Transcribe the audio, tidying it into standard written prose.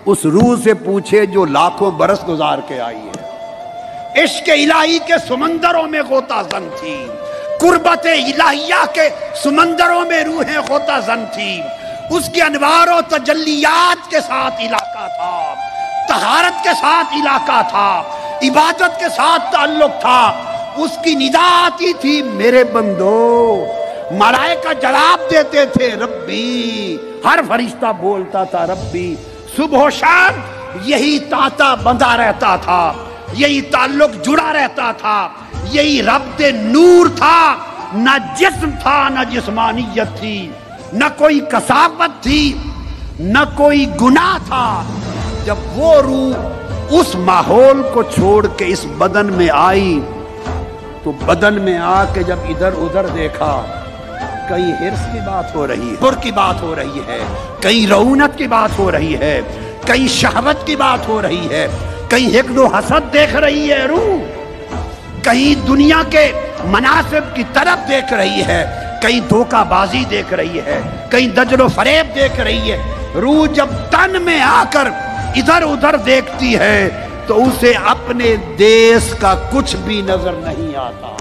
اس روح سے پوچھے جو لاکھوں برس گزار کے آئی ہے۔ عشق الہی کے سمندروں میں غوطہ زن تھی، قربت الہیہ کے سمندروں میں روحیں غوطہ زن تھی۔ اس کے انوار و تجلیات کے ساتھ علاقہ تھا، طہارت کے ساتھ علاقہ تھا، عبادت کے ساتھ تعلق تھا۔ اس کی ندا آتی تھی میرے بندو، ملائکہ جواب دیتے تھے ربی، ہر فرشتہ بولتا تھا ربی۔ صبح و شام یہی تانتا بندھا رہتا تھا، یہی تعلق جڑا رہتا تھا، یہی ربط نور تھا۔ نہ جسم تھا نہ جسمانیت تھی، نہ کوئی کثافت تھی نہ کوئی گناہ تھا۔ جب وہ روح اس ماحول کو چھوڑ کے اس بدن میں آئی تو بدن میں آ کے جب ادھر ادھر دیکھا، کہیں حرص کی بات ہو رہی ہے، پر کی بات ہو رہی ہے، کہیں رعونت کی بات ہو رہی ہے، کہیں شہوت کی بات ہو رہی ہے، کہیں حقد و حسد دیکھ رہی ہے روح، کہیں دنیا کے مناصب کی طرف دیکھ رہی ہے، کہیں دھوکہ بازی دیکھ رہی ہے، کہیں دجل و فریب دیکھ رہی ہے۔ روح جب تن میں آ کر ادھر ادھر دیکھتی ہے تو اسے اپنے دیس کا کچھ بھی نظر نہیں آتا۔